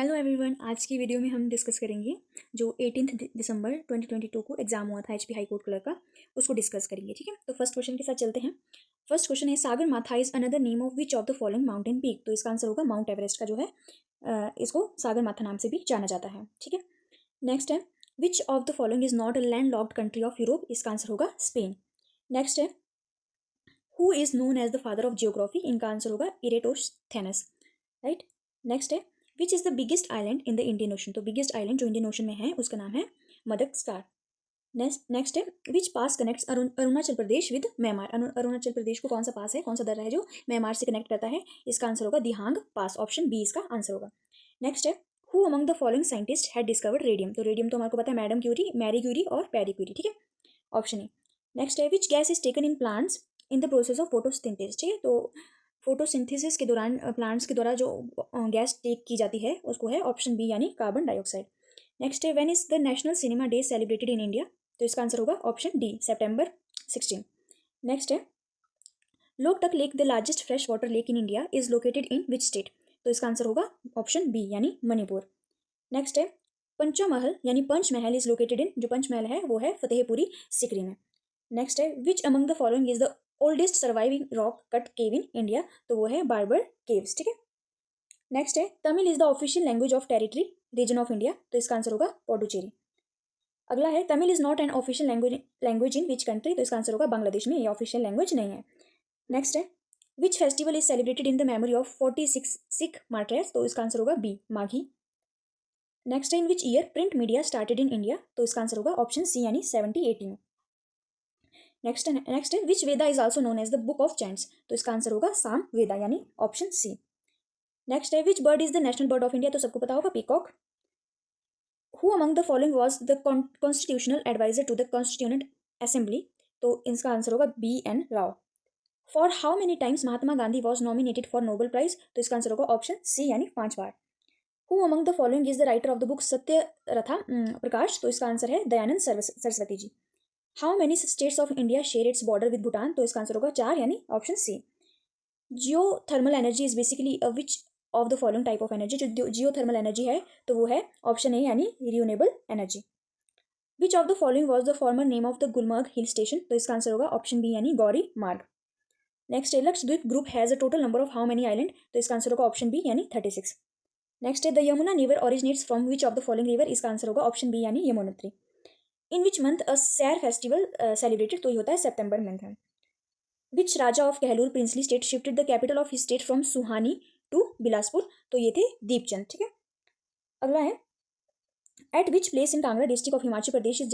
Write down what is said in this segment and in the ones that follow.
Hello everyone. आज की video में हम डिस्कस करेंगे जो 18 दिसंबर 2022 को एग्जाम हुआ था एचपी हाई कोर्ट क्लर्क का, उसको डिस्कस करेंगे। ठीक है, तो फर्स्ट क्वेश्चन के साथ चलते हैं। फर्स्ट क्वेश्चन है, सागर माथा is another name of which of the following mountain peak. तो इसका आंसर होगा माउंट एवरेस्ट का जो है इसको सागर माथा नाम से भी जाना जाता है। ठीक है, नेक्स्ट है, which of the following is not a land locked country of Europe. इसका आंसर होगा स्पेन। नेक्स्ट है, who is known as the father of geography. इनका आंसर होगा इरेटोस्थेनस। राइट। नेक्स्ट है, which is the biggest island in the Indian Ocean. तो biggest island जो Indian Ocean में है उसका नाम है मदगास्कर। नेक्स्ट है, which pass connects Arunachal Pradesh with Myanmar. Arunachal Pradesh को कौन सा पास है, कौन सा दर्रा है जो म्यांमार से कनेक्ट करता है। इसका आंसर होगा दिहांग पास। ऑप्शन बी इसका आंसर होगा। नेक्स्ट है, who among the following scientist had discovered radium. तो रेडियम तो हमारे को पता है, मैडम क्यूरी, मैरी क्यूरी और पैरी क्यूरी। ठीक है, ऑप्शन ए। नेक्स्ट है, which gas is taken in plants in the process of photosynthesis. ठीक है, तो फोटोसिंथेसिस के दौरान प्लांट्स के द्वारा जो गैस टेक की जाती है उसको है ऑप्शन बी यानी कार्बन डाइऑक्साइड। नेक्स्ट है, when is the national cinema day celebrated in India. तो इसका आंसर होगा ऑप्शन डी सितंबर 16। नेक्स्ट है, Loktak lake the largest fresh water lake in India is located in which state. तो इसका answer होगा option B यानी Manipur. Next है, पंचमहल यानी पंचमहल इज लोकेटेड इन, जो पंचमहल है वो है फतेहपुरी सिकरी में। नेक्स्ट है, which among the following is the oldest surviving rock cut cave in India. तो वो है बार्बर केव्स। ठीक है, नेक्स्ट है, Tamil is the official language of territory region of India. तो इसका आंसर होगा पौडुचेरी। अगला है, Tamil is not an official language in which country. तो इसका आंसर होगा बांग्लादेश में ये ऑफिशियल लैंग्वेज नहीं है। नेक्स्ट है, which festival is celebrated in the memory of 46 Sikh martyrs. तो इसका आंसर होगा बी माघी। नेक्स्ट है, in which year print media started in India. तो इसका आंसर होगा ऑप्शन सी यानी 70-80 में। नेक्स्ट है, which Veda is also known as the book of chants. तो इसका आंसर होगा साम वेदा यानी ऑप्शन सी। नेक्स्ट है, which bird is the national bird of India. तो सबको पता होगा peacock. Who among the following was the constitutional adviser to the constituent assembly. तो इसका आंसर होगा B N Rao. For how many times Mahatma Gandhi was nominated for Nobel prize. तो इसका answer होगा ऑप्शन सी यानी 5 बार। Who among the following is the writer of the book Satyarth Prakash. तो इसका आंसर है Dayanand Saraswati ji. How many states of India share its border with Bhutan. तो इसका आंसर होगा 4 यानी option C. Geothermal energy is basically which of the following type of energy. जो geothermal energy है तो वो है ऑप्शन ए यानी renewable energy. Which of the following was the former name of the Gulmarg hill station. तो इसका answer होगा option B यानी गौरी मार्ग। नेक्स्ट है, Lakshadweep group has a total number of how many island. तो इसका आंसर होगा ऑप्शन बी यानी 36। नेक्स्ट है, the Yamuna river originates from which of the following river. इसका आंसर होगा ऑप्शन बी यानी यमुनोत्री। इन विच मंथ अ सैर फेस्टिवल सेलिब्रेटेड। तो ये होता है सितंबर मंथ में। Which Raja of Kahlur princely state shifted the capital of his state from Suhani to Bilaspur. तो ये थे दीपचंद। ठीक है, अगला है, at which place in Kangra district of Himachal Pradesh is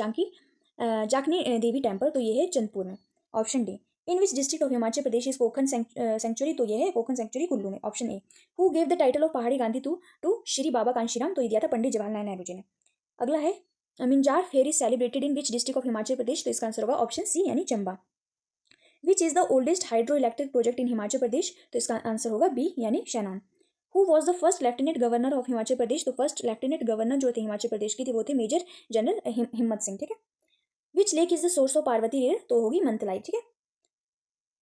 Jakhni Devi temple. तो ये है चंदपुर में। Option D. In which district of Himachal Pradesh is Kokan sanctuary. तो ये है कोकन सेंचुरी कुल्लू में। Option A. Who gave the title of पहाड़ी गांधी टू श्री बाबा कांशीराम। तो ये दिया था पंडित जवाहरलाल नेहरू जी ने। अगला है, Minjar fair is celebrated in which district of Himachal Pradesh. तो इसका आंसर होगा ऑप्शन सी यानी Chamba. Which is the oldest hydro electric project in Himachal Pradesh. तो इसका आंसर होगा बी यानी Shannon. Who was the first lieutenant governor of Himachal Pradesh. तो फर्स्ट लेफ्टिनेंट गवर्नर जो थे हिमाचल प्रदेश की थी वो थे मेजर जनरल हिम्मत सिंह। ठीक है, which lake is the source of Parvati रेल। तो होगी मंतलाई। ठीक है,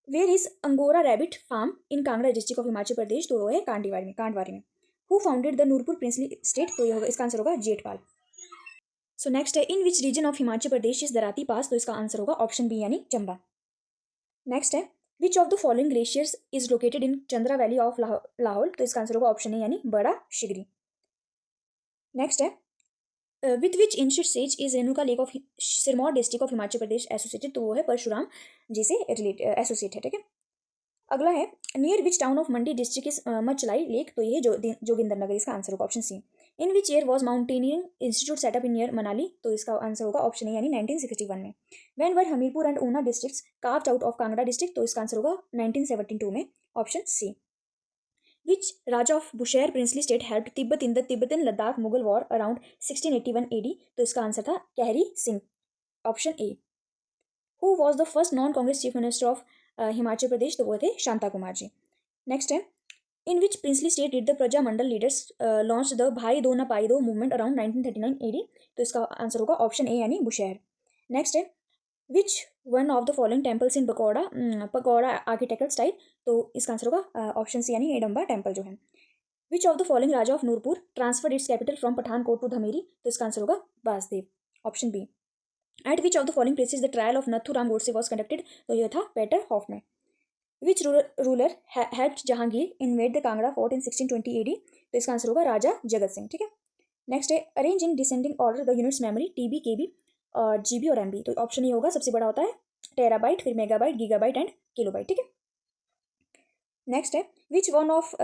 where is angora rabbit farm in Kangra district of Himachal Pradesh. तो वो है कांडवारी में। Who founded the Nurpur princely state. तो ये होगा, इसका आंसर होगा जेठपाल। सो नेक्स्ट है, in which region of Himachal Pradesh is Darati pass. तो इसका आंसर होगा ऑप्शन बी यानी चंबा। नेक्स्ट है, which of the following glaciers is located in Chandra valley of Lahaul. तो इसका आंसर होगा ऑप्शन ए यानी बड़ा शिगरी। नेक्स्ट है, with which ancient says is Renuka lake of Sirmaur district of Himachal Pradesh associated. तो वो है परशुराम जी से एसोसिएट है। ठीक है, अगला है, near which town of Mandi district is Machhial lake. तो ये जोगिंदर नगर। इसका आंसर होगा option C. In which year was mountaineering institute set up in near Manali. तो इसका आंसर होगा ऑप्शन ए यानी 1961 में। When were Hamirpur and Una districts carved out of Kangra district. तो इसका आंसर होगा 1972 में। Option C. Which Raja of Bushahr princely state help Tibet in the Tibetan Ladakh Mughal war around 1681 AD। तो इसका आंसर था Kehri Singh. Option A. Who was the first non Congress chief minister of Himachal Pradesh. तो वो थे शांता कुमार जी। नेक्स्ट है, in which princely state did the Praja Mandal leaders launch the भाई दो ना पाई दो मूवमेंट अराउंड 1939 AD। तो इसका आंसर होगा ऑप्शन ए यानी बुशहर। नेक्स्ट है, which one of the following temples in pakora architecture style. तो इसका आंसर होगा ऑप्शन सी यानी एडम्बा टेम्पल जो है। Which of the following Raja of Nurpur transferred its capital from Pathankot to Dhameri, तो इसका आंसर होगा Vasdev, option B. At which of the following places the trial of Nathuram Godse was conducted, तो यह था पेटर हॉफ में। Which ruler helped Jahangir invade the Kangra fort in 1620 AD, तो इसका answer होगा राजा जगत सिंह, ठीक है। नेक्स्ट है arrange in descending order the units memory TB KB GB और MB, तो ऑप्शन ये होगा, सबसे बड़ा होता है टेराबाइट, फिर मेगाबाइट, गीगाबाइट एंड किलोबाइट, ठीक है। नेक्स्ट है which one of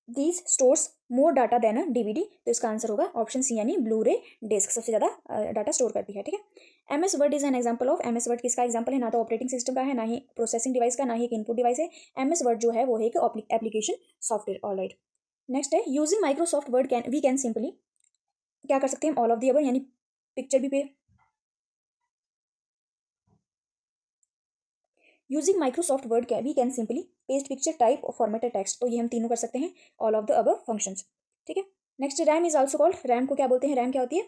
these stores more data than a DVD, तो इसका आंसर होगा ऑप्शन सी यानी ब्लू रे डिस्क सबसे ज़्यादा डाटा स्टोर करती है, ठीक है। MS word is an example of, MS word किसका एग्जाम्पल है, ना तो ऑपरेटिंग सिस्टम का है, ना ही प्रोसेसिंग डिवाइस का, ना ही एक इनपुट डिवाइस है। MS वर्ड जो है वो है एक एप्लीकेशन सॉफ्टवेयर, ऑलराइट। नेक्स्ट है using Microsoft Word we can simply, क्या कर सकते हैं, ऑल ऑफ दी अबव, यानी पिक्चर भी पे using Microsoft Word we can simply paste picture type और फॉर्मेटेड टेक्स्ट, तो ये हम तीनों कर सकते हैं, all of the above functions, ठीक है। Next RAM is also called, RAM को क्या बोलते हैं, रैम क्या होती है,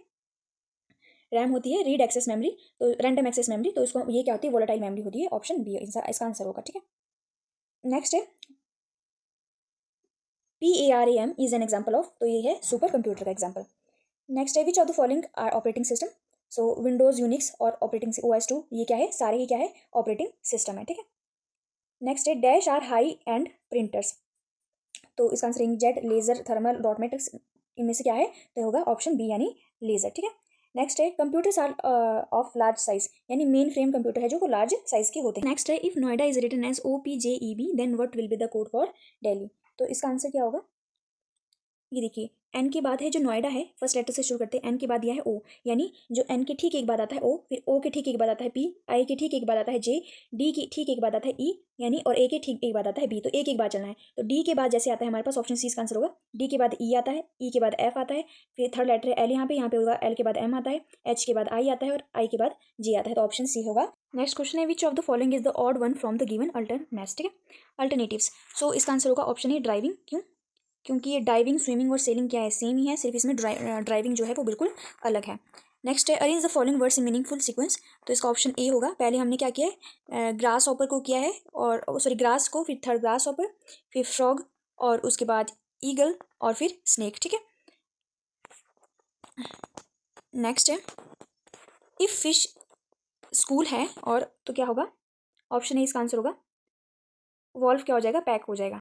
रैम होती है रीड एक्सेस मेमोरी, तो रैंडम एक्सेस मेमोरी, तो इसको ये क्या होती है, वोलेटाइल मेमोरी होती है, ऑप्शन बी इसका आंसर होगा, ठीक है। नेक्स्ट है PARAM is an example of, तो ये है सुपर कंप्यूटर का एग्जाम्पल। नेक्स्ट है which of the following are operating system, so Windows Unix और ऑपरेटिंग OS2, ये क्या है, सारे ही क्या है, ऑपरेटिंग सिस्टम है, ठीक है। नेक्स्ट है dash are high end printers, तो इसका answer inkjet, laser, thermal, dot matrix, इनमें से क्या है, तो होगा ऑप्शन बी यानी लेजर, ठीक है। नेक्स्ट है computers are of large size, यानी मेन फ्रेम कंप्यूटर है जो वो लार्ज साइज के होते हैं। नेक्स्ट है if Noida is written as OPJEB then what will be the code for Delhi, तो इसका आंसर क्या होगा, ये देखिए एन के बाद है जो नोएडा है, फर्स्ट लेटर से शुरू करते हैं, एन के बाद दिया है ओ, यानी जो एन के ठीक एक बाद आता है ओ, फिर ओ के ठीक एक बाद आता है पी, आई के ठीक एक बाद आता है जे, डी की ठीक एक बाद आता है ई, यानी और ए के ठीक एक बाद आता है बी, तो एक एक बार चलना है, तो डी के बाद जैसे आता है हमारे पास ऑप्शन सी इसका आंसर होगा, डी के बाद ई आता है, ई के बाद एफ आता है, फिर थर्ड लेटर है एल, यहाँ पे होगा एल के बाद एम आता है, एच के बाद आई आता है और आई के बाद जी आता है, तो ऑप्शन सी होगा। नेक्स्ट क्वेश्चन है which of the following is the odd one from the given alternates, ठीक है, अल्टरनेटिव्स, सो इसका आंसर होगा ऑप्शन ए ड्राइविंग, क्यों, क्योंकि ये डाइविंग, स्विमिंग और सेलिंग क्या है, सेम ही है, सिर्फ इसमें ड्राइविंग जो है वो बिल्कुल अलग है। नेक्स्ट है arrange the following words in meaningful sequence, तो इसका ऑप्शन ए होगा, पहले हमने क्या किया है, ग्रास ऑपर को किया है, और सॉरी ग्रास को, फिर थर्ड ग्रास ऑपर, फिर फ्रॉग, और उसके बाद ईगल, और फिर स्नेक, ठीक है। नेक्स्ट है इफ फिश स्कूल है और, तो क्या होगा, ऑप्शन ए इसका आंसर होगा, वॉल्फ क्या हो जाएगा, पैक हो जाएगा।